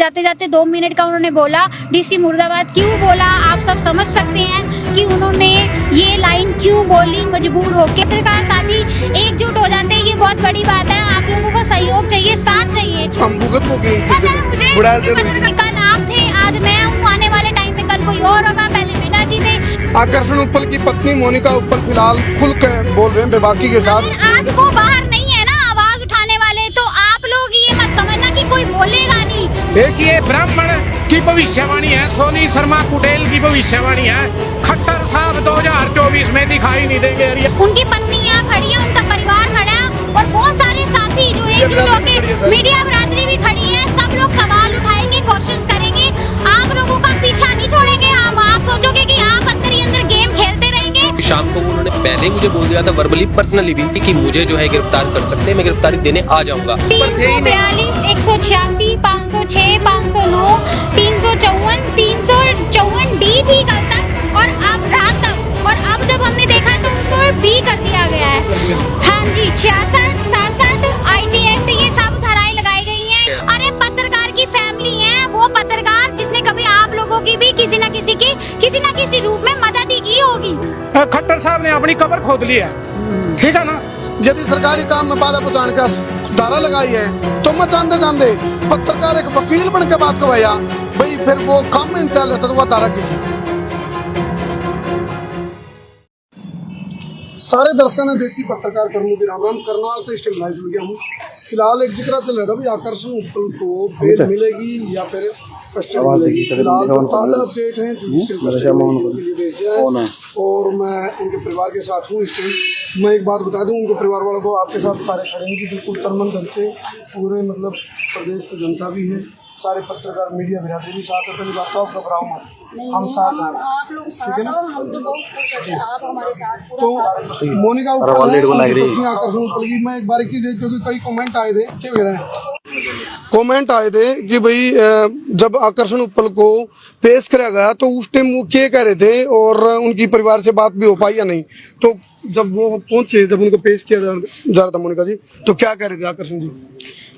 जाते जाते 2 मिनट का उन्होंने बोला। डीसी मुर्दाबाद क्यों बोला आप सब समझ सकते हैं कि उन्होंने ये लाइन क्यों बोली मजबूर होकर। पत्रकार साथी एकजुट हो जाते हैं, ये बहुत बड़ी बात है। आप लोगों का सहयोग चाहिए, साथ चाहिए। हम भुगत हो गए पता है मुझे, कल आप थे, आज मैं हूँ, आने वाले टाइम में कल कोई और होगा। पहले मीना जी थे। आकर्षण उपल की पत्नी मोनिका उपल फिलहाल खुल कर बोल रहे हैं बेबाकी के साथ। आज वो बाहर नहीं है ना आवाज उठाने वाले, तो आप लोग ये मत समझना कि कोई बोलेगा नहीं। एक ये ब्राह्मण की भविष्यवाणी है, सोनी शर्मा कुटेल की भविष्यवाणी है। खट्टर साहब 2024 में दिखाई नहीं देंगे। उनकी पत्नी यहाँ खड़ी है, उनका परिवार खड़ा है और बहुत सारे साथी जो एकजुट होकर मीडिया बरादरी भी खड़ी है। सब लोग सवाल उठाएंगे, क्वेश्चंस करेंगे। आप लोगों का पीछा नहीं छोड़ेंगे हम। आप सोचोगे कि आप अंदर ही अंदर गेम खेलते रहेंगे। शाम को उन्होंने पहले मुझे बोल दिया था वर्बली पर्सनली भी कि मुझे जो है गिरफ्तार कर सकते हैं, मैं गिरफ्तारी देने आ जाऊंगा। 342, 186, 506, 509, 354, 354 डी थी कल तक और अब रात तक, और अब जब हमने देखा तो उसको बी कर दिया गया है। हाँ जी, 66, 67 IT एक्ट, ये सब धाराएं लगाई गई हैं। अरे पत्रकार की फैमिली है वो पत्रकार जिसने कभी आप लोगों की भी किसी न किसी रूप में मदद ही की होगी। खट्टर साहब ने अपनी कब्र खोद ली है, ठीक है ना। यदि सरकारी काम में बाधा पहुंचाने का धारा लगाई है तो मैं जानते पत्रकार एक वकील बन के बात को भैया भाई फिर वो काम में चल तो वह धारा किसी। सारे दर्शकों ने देसी पत्रकार कर्मों की राम राम करनाल तो स्टेम लाइव जुड़ गया हूँ। फिलहाल एक जिक्र चल रहा था भाई आकर्षण उपल को बेल मिलेगी या फिर कस्टडी मिलेगी। फिलहाल जो ताज़ा अपडेट है जुडिशियल कस्टडी और मैं उनके परिवार के साथ हूँ इस टाइम। मैं एक बात बता दूँ उनके परिवार वालों को, आपके साथ सारे खड़े हैं कि बिल्कुल तनमन धन से पूरे मतलब प्रदेश की जनता भी है, सारे पत्रकार मीडिया बिरादरी भी साथ है। पहली बात तो आप घबराओ मत, हम साथ हैं, आप लोग साथ हैं और हम तो बहुत खुश हैं आप हमारे साथ पूरा तो मोनिका उपल आकर्षण उपल की मैं एक बार क्योंकि कई कमेंट आए थे, क्या कह रहे हैं कमेंट आए थे कि भाई जब आकर्षण उपल को पेश किया गया तो उस टाइम वो क्या कह रहे थे और उनकी परिवार से बात भी हो पाई या नहीं। तो जब वो पहुंचे, जब उनको पेश किया जा रहा था मोनिका जी, तो क्या कह रहे थे आकर्षण जी?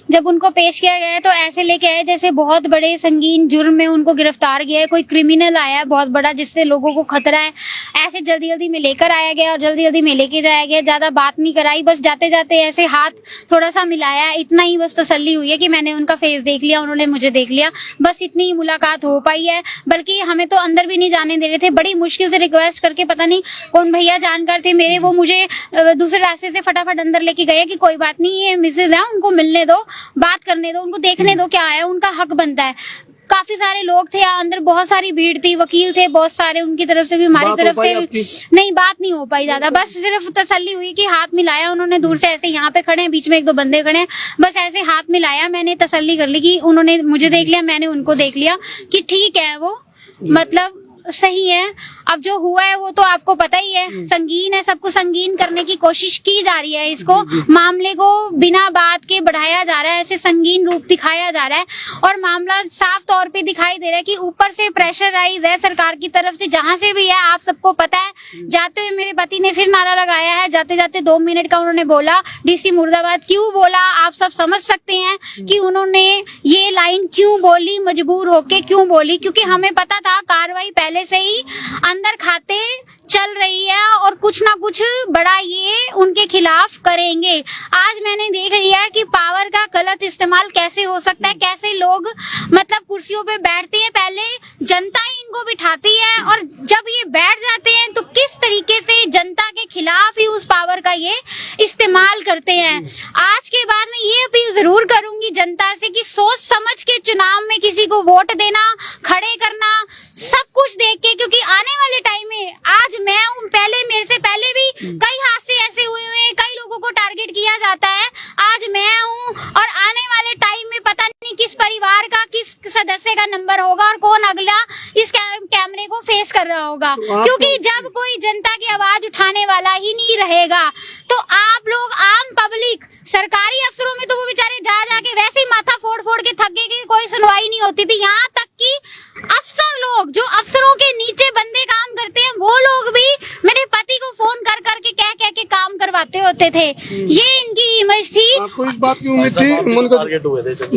जब उनको पेश किया गया तो ऐसे लेके आए जैसे बहुत बड़े संगीन जुर्म में उनको गिरफ्तार किया है, कोई क्रिमिनल आया है बहुत बड़ा जिससे लोगों को खतरा है। ऐसे जल्दी जल्दी में लेकर आया गया और जल्दी जल्दी में लेके जाया गया। ज्यादा बात नहीं कराई, बस जाते जाते ऐसे हाथ थोड़ा सा मिलाया, इतना ही बस तसल्ली हुई है कि मैंने उनका फेस देख लिया, उन्होंने मुझे देख लिया, बस इतनी ही मुलाकात हो पाई है। बल्कि हमें तो अंदर भी नहीं जाने दे रहे थे, बड़ी मुश्किल से रिक्वेस्ट करके, पता नहीं कौन भैया जानकार थे मेरे, वो मुझे दूसरे रास्ते से फटाफट अंदर लेके गए कि कोई बात नहीं, ये मिसेज है, उनको मिलने दो, बात करने दो, उनको देखने दो क्या है, उनका हक बनता है। काफी सारे लोग थे अंदर, बहुत सारी भीड़ थी, वकील थे बहुत सारे, उनकी तरफ से भी हमारी तरफ से नहीं, बात नहीं हो पाई ज्यादा। बस सिर्फ तसल्ली हुई कि हाथ मिलाया उन्होंने, दूर से ऐसे यहाँ पे खड़े हैं, बीच में एक दो बंदे खड़े हैं, बस ऐसे हाथ मिलाया, मैंने तसल्ली कर ली कि उन्होंने मुझे देख लिया, मैंने उनको देख लिया कि ठीक है, वो मतलब सही है। अब जो हुआ है वो तो आपको पता ही है, संगीन है, सबको संगीन करने की कोशिश की जा रही है। इसको मामले को बिना बात के बढ़ाया जा रहा है, ऐसे संगीन रूप दिखाया जा रहा है और मामला साफ तौर पे दिखाई दे रहा है कि ऊपर से प्रेशराइज है सरकार की तरफ से, जहां से भी है। आप सबको पता है, जाते हुए मेरे पति ने फिर नारा लगाया है, जाते जाते 2 मिनट का उन्होंने बोला। डीसी मुर्दाबाद क्यों बोला आप सब समझ सकते हैं कि उन्होंने ये लाइन क्यों बोली, मजबूर होके क्यों बोली, क्योंकि हमें पता था कार्रवाई पहले से ही अंदर खाते चल रही है और कुछ ना कुछ बड़ा ये उनके खिलाफ करेंगे। आज मैंने देख लिया है कि पावर का गलत इस्तेमाल कैसे हो सकता है, कैसे लोग मतलब कुर्सियों पे बैठते हैं, पहले जनता ही इनको बिठाती है और जब ये बैठ जाते हैं तो किस तरीके से जनता के खिलाफ ही उस पावर का ये इस्तेमाल करते हैं। आज के बाद मैं ये अपील जरूर करूंगी जनता से कि सोच समझ के चुनाव में किसी को वोट देना, खड़े करना, सब कुछ देख के, क्योंकि आने वाले टाइम में आज मैं हूँ, पहले मेरे से पहले भी कई हादसे ऐसे हुए हैं, कई लोगों को टारगेट किया जाता है, आज मैं हूँ और आने वाले टाइम में पता नहीं किस परिवार का, किस सदस्य का नंबर होगा और कौन अगला इस कैमरे को फेस कर रहा होगा, क्योंकि जब कोई जनता की आवाज उठाने वाला ही नहीं रहेगा तो आप लोग आम पब्लिक, सरकारी अफसरों में तो वो बेचारे जा जाके वैसे ही माथा फोड़ फोड़ के थक गए कि कोई सुनवाई नहीं होती थी, यहाँ तक कि अफसर लोग जो अफसरों के नीचे बंदे काम करते हैं वो लोग भी मेरे पति को फोन कर करके कह के काम करवाते होते थे, ये इनकी इमेज थी। आपको इस बात की उम्मीद थी? मन को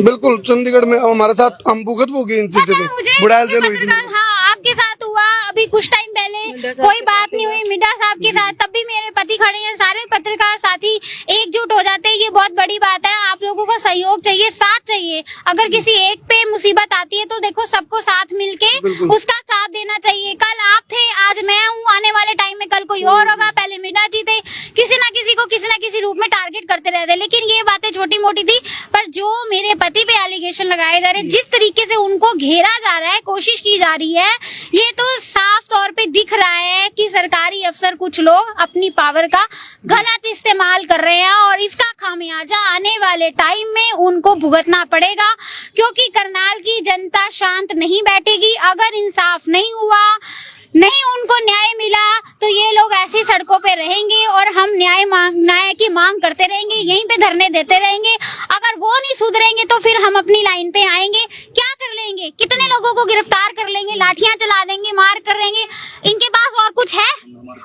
बिल्कुल चंडीगढ़ में हमारे साथ हम भुगत हो गई इन चीजों पता है की, मुझे, बुढ़ाइल जेल हुई थी। हाँ, आपके साथ हुआ अभी कुछ टाइम पहले, कोई बात नहीं हुई मिड्डा साहब के साथ, तब भी मेरे पति खड़े हैं, सारे पत्रकार साथी एकजुट हो जाते हैं, ये बहुत बड़ी बात है। आप लोगों का सहयोग चाहिए, साथ चाहिए। अगर किसी एक पे मुसीबत आती है तो देखो सबको साथ मिलके उसका साथ देना चाहिए। कल आप थे, आज मैं हूँ, आने वाले टाइम में कल कोई और होगा, पहले मिड्डा जी थे, किसी ना किसी को किसी ना किसी रूप में टारगेट करते रहते। लेकिन ये बातें छोटी मोटी थी, पर जो मेरे पति पे एलिगेशन लगाए जा रहे, जिस तरीके से उनको घेरा जा रहा है, कोशिश की जा रही है, ये तो साफ तौर पे दिख रहा है कि सरकारी अफसर कुछ लोग अपनी पावर का गलत इस्तेमाल कर रहे हैं और इसका खामियाजा आने वाले टाइम में उनको भुगतना पड़ेगा, क्योंकि करनाल की जनता शांत नहीं बैठेगी। अगर इंसाफ नहीं हुआ, नहीं उनको न्याय मिला, तो ये लोग ऐसी सड़कों पे रहेंगे और हम न्याय की मांग करते रहेंगे, यहीं पे धरने देते रहेंगे। अगर वो नहीं सुधरेंगे तो फिर हम अपनी लाइन पे आएंगे। क्या कर लेंगे? कितने लोगों को गिरफ्तार कर लेंगे, लाठियां चला देंगे, मार कर लेंगे। इनके पास और कुछ है?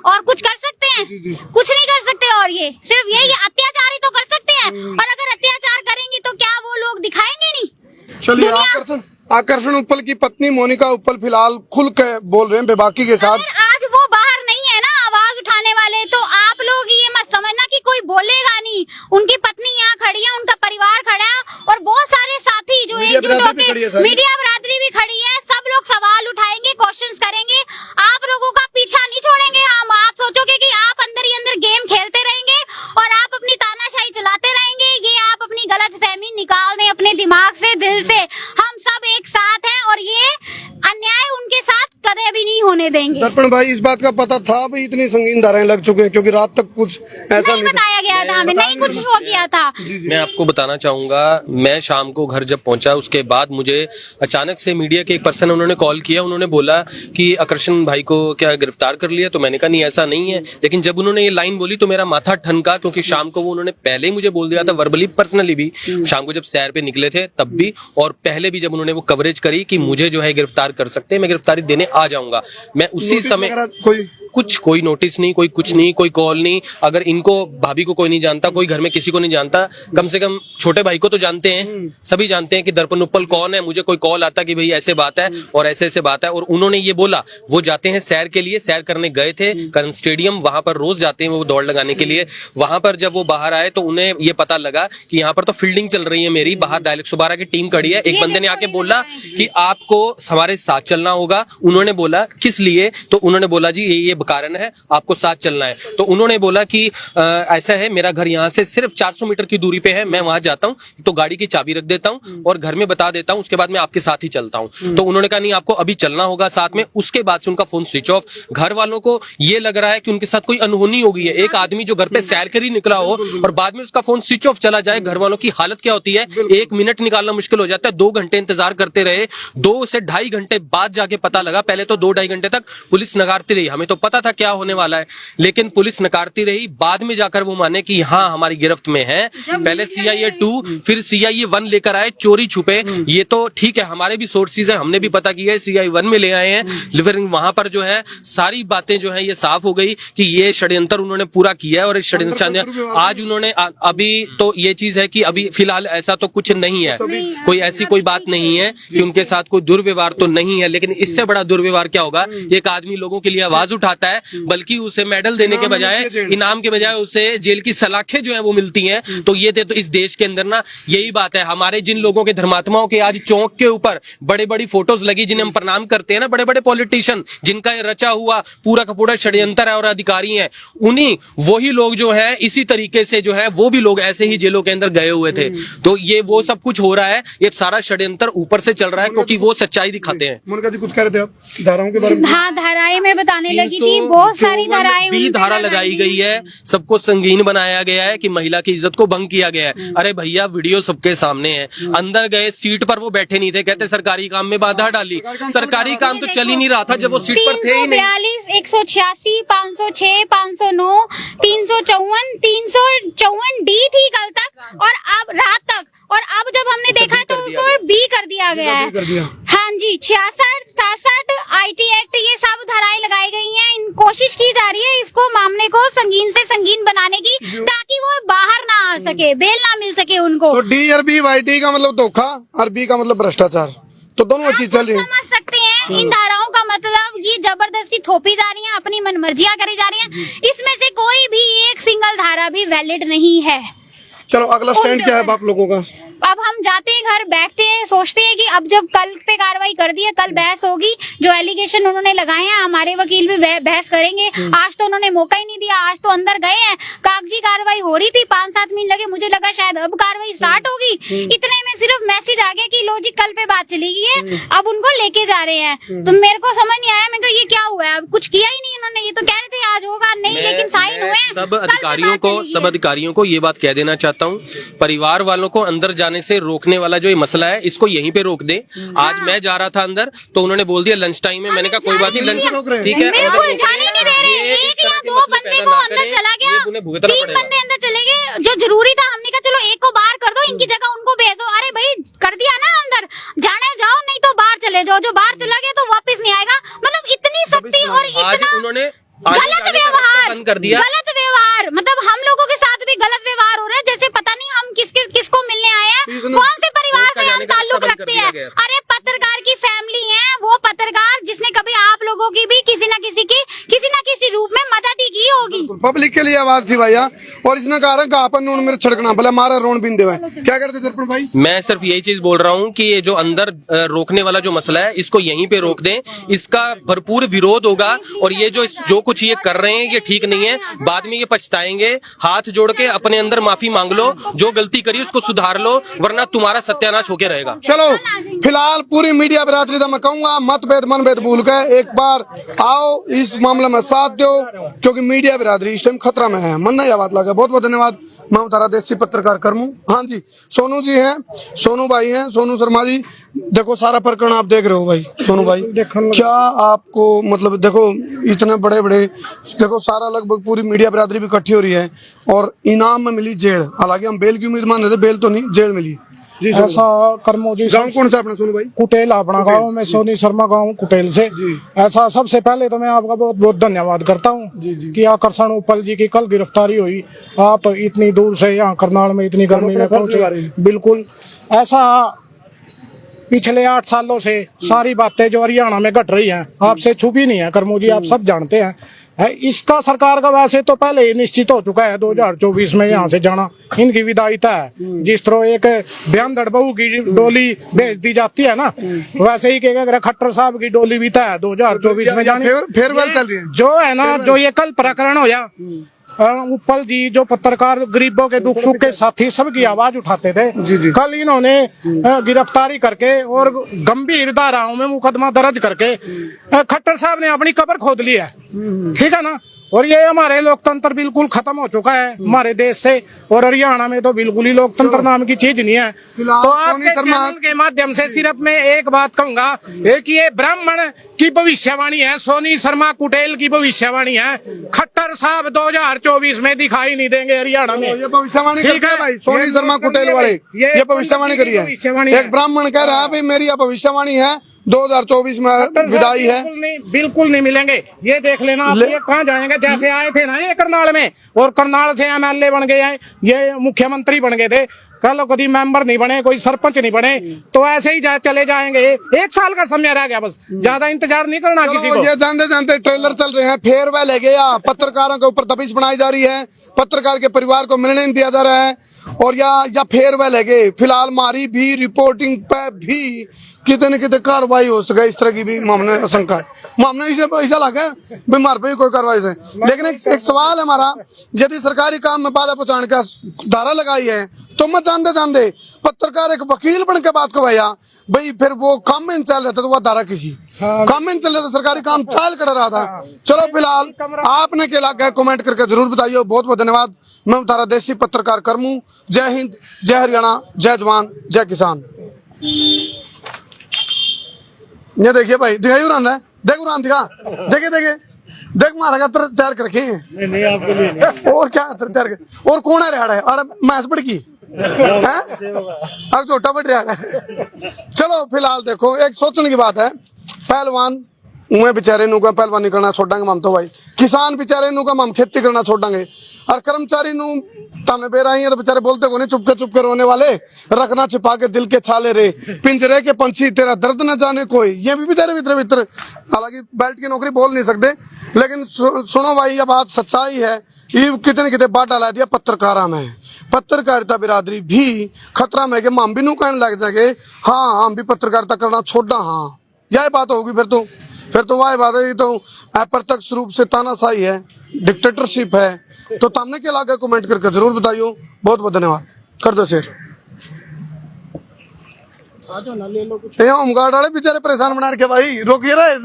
और कुछ कर सकते हैं? कुछ नहीं कर सकते। और ये सिर्फ यही अत्याचार ही तो कर सकते हैं, और अगर अत्याचार करेंगे तो क्या वो लोग दिखाएंगे नहीं? चलिए, आकर्षण उपल की पत्नी मोनिका उपल फिलहाल खुल के बोल रहे हैं बेबाकी के साथ। अगर आज वो बाहर नहीं है ना आवाज उठाने वाले, तो आप लोग ये मत समझना कि कोई बोलेगा नहीं। उनकी पत्नी यहाँ खड़ी है, उनका परिवार खड़ा है, और बहुत सारे साथी जो एकजुट होकर, मीडिया बरादरी भी खड़ी है, सब लोग सवाल उठाएंगे, क्वेश्चंस करेंगे। आप लोगों का पीछा नहीं छोड़ेंगे हम। आप सोचोगे कि आप अंदर ही अंदर गेम खेलते रहेंगे और आप अपनी तानाशाही चलाते रहेंगे, ये आप अपनी गलतफहमी निकाल दें अपने दिमाग से, दिल से। हम सब एक साथ हैं और ये अन्याय उनके साथ कदे भी नहीं होने देंगे। दर्पण भाई, इस बात का पता था भाई इतनी संगीन धाराएं लग चुके हैं? क्योंकि रात तक कुछ ऐसा नहीं बताया गया था हमें, नहीं कुछ हो गया था। मैं आपको बताना चाहूंगा, मैं शाम को घर जब पहुंचा उसके बाद मुझे अचानक से मीडिया के एक पर्सन उन्होंने कॉल किया। उन्होंने बोला कि आकर्षण भाई को क्या गिरफ्तार कर लिया? तो मैंने कहा नहीं, ऐसा नहीं है। लेकिन जब उन्होंने ये लाइन बोली तो मेरा माथा ठनका, क्योंकि शाम को वो उन्होंने पहले ही मुझे बोल दिया था, वर्बली पर्सनली भी, शाम को जब सैर पे निकले थे तब भी, और पहले भी जब उन्होंने वो कवरेज करी कि मुझे जो है गिरफ्तार कर सकते हैं, मैं गिरफ्तारी देने आ जाऊंगा। मैं उसी समय कोई नोटिस नहीं, कोई कुछ नहीं, कोई कॉल नहीं। अगर इनको भाभी को कोई नहीं जानता, कोई घर में किसी को नहीं जानता, कम से कम छोटे भाई को तो जानते हैं, सभी जानते हैं कि दर्पण उपल कौन है। मुझे कोई कॉल आता कि भाई ऐसे बात है और ऐसे ऐसे बात है, और उन्होंने ये बोला। वो जाते हैं सैर के लिए, सैर करने गए थे कर्ण स्टेडियम, वहां पर रोज जाते हैं वो दौड़ लगाने के लिए। वहां पर जब वो बाहर आए तो उन्हें ये पता लगा कि यहाँ पर तो फील्डिंग चल रही है मेरी, बाहर डायल 112 की टीम खड़ी है। एक बंदे ने आके बोला कि आपको हमारे साथ चलना होगा। उन्होंने बोला किस लिए? तो उन्होंने बोला जी ये कारण है, आपको साथ चलना है। तो उन्होंने बोला कि ऐसा है, मेरा घर यहाँ से सिर्फ 400 मीटर की दूरी पे है, मैं वहां जाता हूँ तो गाड़ी की चाबी रख देता हूँ और घर में बता देता हूँ, उसके बाद मैं आपके साथ ही चलता हूँ। तो उन्होंने कहा नहीं, आपको अभी चलना होगा साथ में। उसके बाद से उनका फोन स्विच ऑफ। घर वालों को ये लग रहा है कि उनके साथ कोई अनहोनी हो गई है। एक आदमी जो घर पे सैर कर ही निकला हो और बाद में उसका फोन स्विच ऑफ चला जाए, घर वालों की हालत क्या होती है? 1 मिनट निकालना मुश्किल हो जाता है। 2 घंटे इंतजार करते रहे, 2 से 2.5 घंटे बाद जाके पता लगा। पहले तो 2-2.5 घंटे तक पुलिस नकारती रही, हमें तो पता था क्या होने वाला है, लेकिन पुलिस नकारती रही। बाद में जाकर वो माने कि हाँ हमारी गिरफ्त में है। पहले CIA 2 फिर CIA 1 लेकर आए चोरी छुपे। ये तो ठीक है, हमारे भी सोर्सेज है, हमने भी पता किया है, CIA 1 में ले आए हैं। फिर वहां पर जो है सारी बातें जो है ये साफ हो गई कि ये षड्यंत्र उन्होंने पूरा किया है। और इस षड्यंत्र आज उन्होंने अभी तो ये चीज है कि अभी फिलहाल ऐसा तो कुछ नहीं है, कोई ऐसी कोई बात नहीं है कि उनके साथ कोई दुर्व्यवहार तो नहीं है। लेकिन इससे बड़ा दुर्व्यवहार क्या होगा? एक आदमी लोगों के लिए आवाज उठाता है, बल्कि उसे मेडल देने के बजाय, इनाम के बजाय उसे जेल की सलाखें जो है वो मिलती हैं। तो ये तो इस देश के अंदर ना यही बात है। हमारे जिन लोगों के धर्मात्माओं के आज चौक के ऊपर बड़े बड़ी फोटोज लगी, जिन्हें हम प्रणाम करते हैं ना, बड़े बड़े पॉलिटिशियन जिनका ये रचा हुआ पूरा का पूरा षड्यंत्र है और अधिकारी हैं, उन्हीं वही लोग जो है इसी तरीके से जो है वो भी लोग ऐसे ही जेलों के अंदर गए हुए थे। तो ये वो सब कुछ हो रहा है, ये सारा षड्यंत्र ऊपर से चल रहा है, क्योंकि वो सच्चाई दिखाते हैं। मोनिका जी कुछ कह रहे थे आप धाराओं के बारे में? हाँ, धाराएं में बताने लगी थी, बहुत सारी धाराएं भी धारा लगाई गई है, सबको संगीन बनाया गया है कि महिला की इज्जत को भंग किया गया है। अरे भैया, वीडियो सबके सामने है। अंदर गए, सीट पर वो बैठे नहीं थे, कहते सरकारी काम में बाधा डाली। सरकारी काम तो चल ही नहीं रहा था जब वो सीट पर थे ही नहीं। 342, 186, 506, 509, 354, 354 डी थी कल तक और अब रात तक, और अब जब हमने देखा तो उसको बी कर दिया गया है। हाँ जी 66, 67 IT एक्ट ये सब धाराएं लगाई गई हैं। इन कोशिश की जा रही है इसको मामले को संगीन से संगीन बनाने की, ताकि वो बाहर ना आ सके, बेल ना मिल सके उनको। तो D और B वाई डी का मतलब धोखा और B का मतलब भ्रष्टाचार, तो दोनों चीज चल रही है। समझ सकते हैं इन धाराओं का मतलब ये जबरदस्ती थोपी जा रही है, अपनी मनमर्जियां करी जा रही हैं। इसमें से कोई भी एक सिंगल धारा भी वैलिड नहीं है। चलो अगला स्टैंड क्या है आप लोगों का? अब हम जाते हैं घर, बैठते हैं, सोचते हैं कि अब जब कल पे कार्रवाई कर दी है, कल बहस होगी, जो एलिगेशन उन्होंने लगाए हैं हमारे वकील भी बहस करेंगे। आज तो उन्होंने मौका ही नहीं दिया, आज तो अंदर गए हैं, कागजी कार्रवाई हो रही थी, 5-7 मिनट लगे, मुझे लगा शायद अब कार्रवाई स्टार्ट होगी, इतने में सिर्फ मैसेज आ गया कि लो जी कल पे बात चली गई है, अब उनको लेके जा रहे हैं। तो मेरे को समझ नहीं आया, मैं कहा ये क्या हुआ है, अब कुछ किया ही नहीं इन्होंने, ये तो कह रहे थे आज होगा, नहीं लेकिन साइन हुए। सब अधिकारियों को ये बात कह देना चाहता हूँ, परिवार वालों को अंदर जाने से रोकने वाला जो ये मसला है इसको यहीं पे रोक दे। आज मैं जा रहा था अंदर तो उन्होंने बोल दिया लंच टाइम है, मैंने कहा कोई बात नहीं, लंच ठीक है, बिल्कुल जाने नहीं दे रहे। एक या दो बंदे को अंदर चला गया, 3 बंदे अंदर चले गए, जो जरूरी था हमने कहा चलो एक को बाहर कर दो, इनकी जगह उनको भेज दो। अरे भाई कर दिया ना अंदर, जाने जाओ नहीं तो बाहर चले जाओ, जो बाहर चला गया तो वापस नहीं आएगा। मतलब इतनी सख्ती और इतना उन्होंने गलत व्यवहार, बंद कर दिया। गलत व्यवहार, मतलब हम लोगों के साथ भी गलत व्यवहार हो रहा है, जैसे पता नहीं हम किसको मिलने आए हैं, कौन से परिवार से हम ताल्लुक रखते हैं। अरे पत्रकार की फैमिली है, वो पत्रकार जिसने कभी आप लोगों की भी किसी न किसी रूप में मदद ही की होगी। पब्लिक के लिए आवाज थी भैया, और इसने कहा कि आपन नून मेरे छिड़कना भले मारा रोन बिन देवा। क्या करते दर्पण भाई? मैं सिर्फ यही चीज बोल रहा हूँ कि ये जो अंदर रोकने वाला जो मसला है इसको यहीं पे रोक दें, इसका भरपूर विरोध होगा। और ये जो कुछ ये कर रहे हैं ये ठीक नहीं है, बाद में ये पछताएंगे। हाथ जोड़ के अपने अंदर माफी मांग लो, जो गलती करी उसको सुधार लो, वरना तुम्हारा सत्यानाश होके रहेगा। चलो फिलहाल पूरी मीडिया बिरादरी तो मैं कहूंगा मतभेद मनभेद भूल के एक बार आओ इस मामले में साथ दो, क्योंकि मीडिया बिरादरी इस टाइम खतरा में है। मन नहीं आवाज लगा। बहुत बहुत धन्यवाद। मैं उतारा देसी पत्रकार कर्मू। हाँ जी, सोनू जी हैं, सोनू भाई हैं, सोनू शर्मा जी। देखो सारा प्रकरण आप देख रहे हो भाई। सोनू भाई क्या आपको मतलब देखो इतने बड़े बड़े देखो सारा लगभग पूरी मीडिया बिरादरी भी इकट्ठी हो रही है और इनाम में मिली जेल। हालांकि हम बेल की उम्मीद मान रहे थे, बेल तो नहीं, जेल मिली। ऐसा कर्मो जी। गाँव कौन सा अपना सोनू भाई? कुटेल अपना गाँव में, सोनी शर्मा गाँव कुटेल से। ऐसा सबसे पहले तो मैं आपका बहुत बहुत धन्यवाद करता हूँ कि आकर्षण उपल जी की कल गिरफ्तारी हुई। आप इतनी दूर से यहाँ करनाल में इतनी गर्मी में पहुंचे। बिल्कुल ऐसा पिछले 8 सालों से सारी बातें जो हरियाणा में घट रही हैं आपसे छुपी नहीं है कर्मो जी, आप सब जानते हैं। इसका सरकार का वैसे तो पहले ही निश्चित हो चुका है 2024 में यहाँ से जाना इनकी विदायिता है। जिस तरह एक बयान बहू की डोली भेज दी जाती है ना, वैसे ही के खट्टर साहब की डोली भी तय है 2024 में जानी। फेयरवेल चल रही है जो है ना, जो ये कल प्रकरण हो जा उपल जी जो पत्रकार गरीबों के दुख सुख के साथी सबकी आवाज उठाते थे, कल इन्होंने गिरफ्तारी करके और गंभीर धाराओं में मुकदमा दर्ज करके खट्टर साहब ने अपनी कब्र खोद ली है। ठीक है ना, और ये हमारे लोकतंत्र बिल्कुल खत्म हो चुका है हमारे देश से, और हरियाणा में तो बिल्कुल ही लोकतंत्र नाम की चीज नहीं है। तो आपके चैनल के माध्यम से सिर्फ मैं एक बात कहूंगा, एक ये ब्राह्मण की भविष्यवाणी है, सोनी शर्मा कुटेल की भविष्यवाणी है। खट्टर साहब 2024 में दिखाई नहीं देंगे हरियाणा में। ये भविष्यवाणी करते हैं भाई सोनी शर्मा कुटेल वाले, ये भविष्यवाणी करी है। एक ब्राह्मण कह रहा है भाई मेरी यह भविष्यवाणी है 2024 में विदाई है। बिल्कुल नहीं मिलेंगे। ये देख लेना आप, ये कहाँ जाएंगे? जैसे आए थे ना ये करनाल में, और करनाल से MLA बन गए हैं, ये मुख्यमंत्री बन गए थे, कल कभी मेंबर नहीं बने, कोई सरपंच नहीं बने, तो ऐसे ही चले जाएंगे। 1 साल का समय रह गया, बस ज्यादा इंतजार नहीं करना किसी को। ये जानते जानते ट्रेलर चल रहे हैं, फेयरवेल है गया, पत्रकारों के ऊपर दबिश बनाई जा रही है, पत्रकार के परिवार को मिलने नहीं दिया जा रहा है, और या फेयरवेल है गए। फिलहाल हमारी भी रिपोर्टिंग पे भी कितने न कितने कार्रवाई हो सके, इस तरह की भी मामले आशंका है। मामले ऐसा लगा बीमार पे भी कोई कार्रवाई से। लेकिन एक सवाल है हमारा, यदि सरकारी काम में बाधा पहुंचाने का धारा लगाई है तो मैं जानते जानते पत्रकार एक वकील बन के बात को भाई फिर वो काम में चल रहा था, तो वह धारा किसी काम में चल रहा था, सरकारी काम चाल कर रहा था। चलो फिलहाल आपने क्या लगा है कमेंट करके जरूर बताइए। बहुत बहुत धन्यवाद। मैं उतारा देसी पत्रकार कर्मू। जय हिंद, जय हरियाणा, जय जवान, जय किसान। ये देखिए भाई, दिखाई उड़ान है, देख उड़ान दिखा, देखे देख मारा तैयार कर रखे हैं। नहीं आपके लिए नहीं। और क्या तैयार कर, और कौन है रेड़ा है? अरे मैस बड़की अब छोटा बढ़ रहा है। चलो फिलहाल देखो एक सोचने की बात है, पहलवान उन्हें बेचारे नु का पहलवानी करना छोड़ांगे हम तो भाई, किसान बेचारे नु का हम खेती करना छोड़ांगे, और कर्मचारी नु ताने बेरा ही है तो बेचारे बोलते को नहीं, चुपके रोने वाले, रखना छिपा के दिल के छाले रे, पिंजरे के पंछी तेरा दर्द न जाने कोई, ये भी बेचारे भीतर हालांकि बेल्ट की नौकरी बोल नहीं सकते, लेकिन सुनो भाई ये बात सच्चाई है। ये कितने बाट डाला दिया पत्रकारा में, पत्रकारिता बिरादरी भी खतरा में, हम भी नू कहने लग जाएंगे हाँ हम भी पत्रकारिता करना छोड़ा, हाँ यही बात होगी फिर तो वही बात है, ये तो अप्रत्यक्ष रूप से तानाशाही है, डिक्टेटरशिप है। तो तुमने क्या लगा कमेंट करके जरूर बताइयो। बहुत बहुत धन्यवाद, कर दो शेयर। होमगार्ड वाले बेचारे परेशान बना के भाई, रोकिए रहे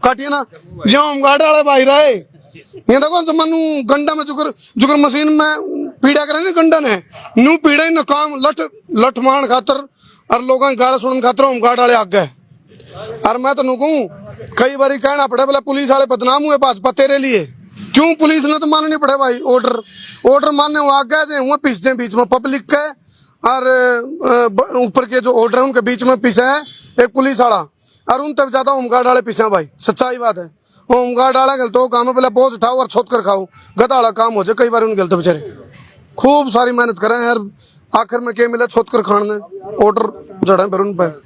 काटिए ना, जो होमगार्ड वाले भाई रहे ये देखो तो मनु गंडा में जुकर मशीन में पीड़ा करे गंडा ने नू पीड़ा ही न काम लठ मान खातर और लोगों की गाड़ा सुनने खातर होमगार्ड वाले आग गए। और मैं तो नु कहूं कई बार कहना पड़े बोला पुलिस वाले बदनाम हुए भाजपा तेरे लिए, क्यों पुलिस ने तो माननी पड़े भाई, ऑर्डर मानने वो आग गए हुए पिछले बीच में पब्लिक के और ऊपर के जो ऑर्डर है उनके बीच में पीछे है एक पुलिस वाला, और उन तब ज्यादा होमगार्ड वाले पीछे भाई, सच्चाई बात है। होमगार्ड वाला गलत हो काम है, पहले बोझ उठाओ और छोड़ कर खाओ, गधा वाला काम हो जाए कई बार उन गलत बेचारे खूब सारी मेहनत करें यार, आखिर में क्या मिला छोड़ कर खाने ऑर्डर जड़ा फिर उन पर।